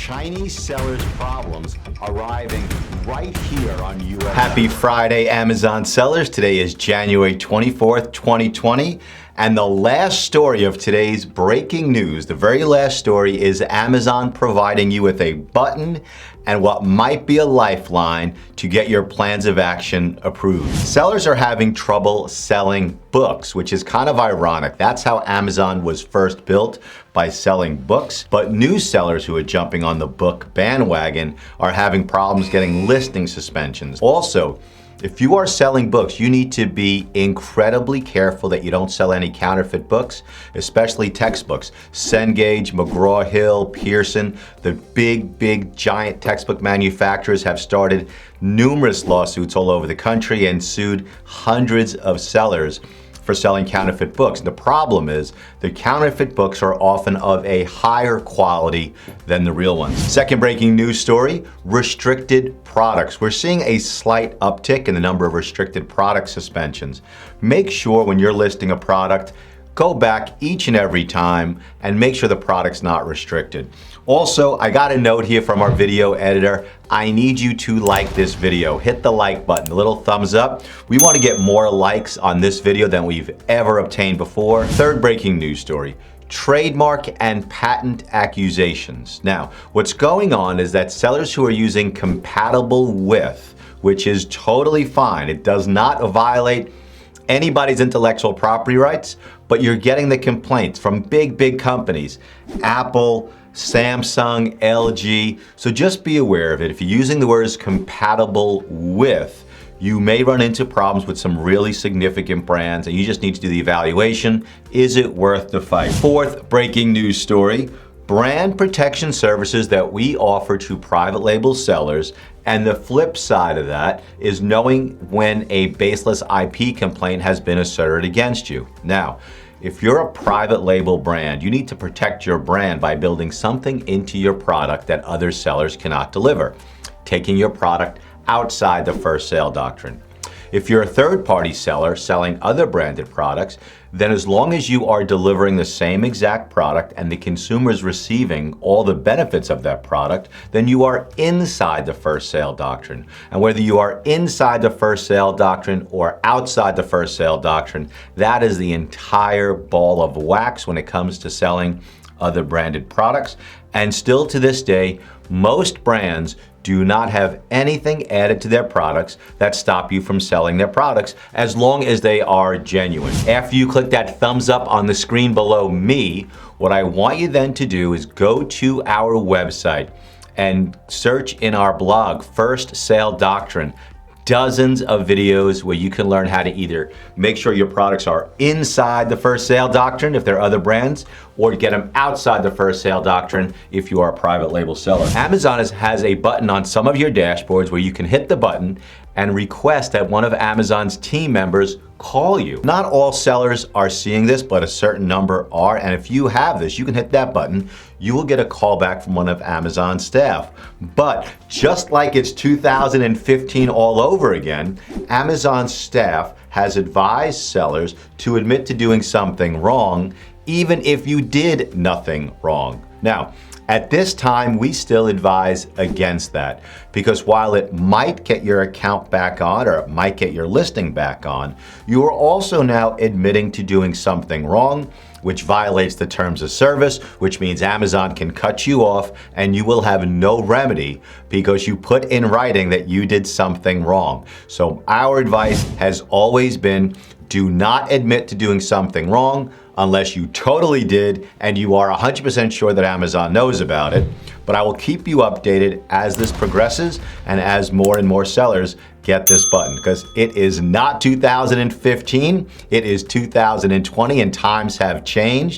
Chinese sellers' problems arriving right here on US. Happy Friday, Amazon sellers. Today is January 24th, 2020. And the last story of today's breaking news, the very last story, is Amazon providing you with a button and what might be a lifeline to get your plans of action approved. Sellers are having trouble selling books, which is kind of ironic. That's how Amazon was first built, by selling books. But new sellers who are jumping on the book bandwagon are having problems getting listing suspensions. Also, if you are selling books, you need to be incredibly careful that you don't sell any counterfeit books, especially textbooks. Cengage, McGraw-Hill, Pearson, the big giant textbook manufacturers have started numerous lawsuits all over the country and sued hundreds of sellers for selling counterfeit books. The problem is the counterfeit books are often of a higher quality than the real ones. Second breaking news story, restricted products. We're seeing a slight uptick in the number of restricted product suspensions. Make sure when you're listing a product, go back each and every time and make sure the product's not restricted. Also, I got a note here from our video editor. I need you to like this video. Hit the like button, the little thumbs up. We want to get more likes on this video than we've ever obtained before. Third breaking news story, trademark and patent accusations. Now, what's going on is that sellers who are using compatible with, which is totally fine, it does not violate anybody's intellectual property rights, but you're getting the complaints from big companies, Apple, Samsung, LG. So just be aware of it. If you're using the words compatible with, you may run into problems with some really significant brands and you just need to do the evaluation. Is it worth the fight? Fourth breaking news story, brand protection services that we offer to private label sellers. And the flip side of that is knowing when a baseless IP complaint has been asserted against you. Now, if you're a private label brand, you need to protect your brand by building something into your product that other sellers cannot deliver, taking your product outside the first sale doctrine. If you're a third-party seller selling other branded products, then as long as you are delivering the same exact product and the consumer is receiving all the benefits of that product, then you are inside the first sale doctrine. And whether you are inside the first sale doctrine or outside the first sale doctrine, that is the entire ball of wax when it comes to selling other branded products. And still to this day, most brands do not have anything added to their products that stop you from selling their products as long as they are genuine. After you click that thumbs up on the screen below me, what I want you then to do is go to our website and search in our blog, First Sale Doctrine. Dozens of videos where you can learn how to either make sure your products are inside the first sale doctrine if they're other brands, or get them outside the first sale doctrine if you are a private label seller. Amazon has a button on some of your dashboards where you can hit the button and request that one of Amazon's team members call you. Not all sellers are seeing this, but a certain number are. And if you have this, you can hit that button. You will get a call back from one of Amazon's staff. But just like it's 2015 all over again, Amazon's staff has advised sellers to admit to doing something wrong, even if you did nothing wrong. Now, at this time, we still advise against that because while it might get your account back on or it might get your listing back on, you are also now admitting to doing something wrong, which violates the terms of service, which means Amazon can cut you off and you will have no remedy because you put in writing that you did something wrong. So our advice has always been, do not admit to doing something wrong unless you totally did and you are 100% sure that Amazon knows about it. But I will keep you updated as this progresses and as more and more sellers get this button, because it is not 2015, it is 2020 and times have changed.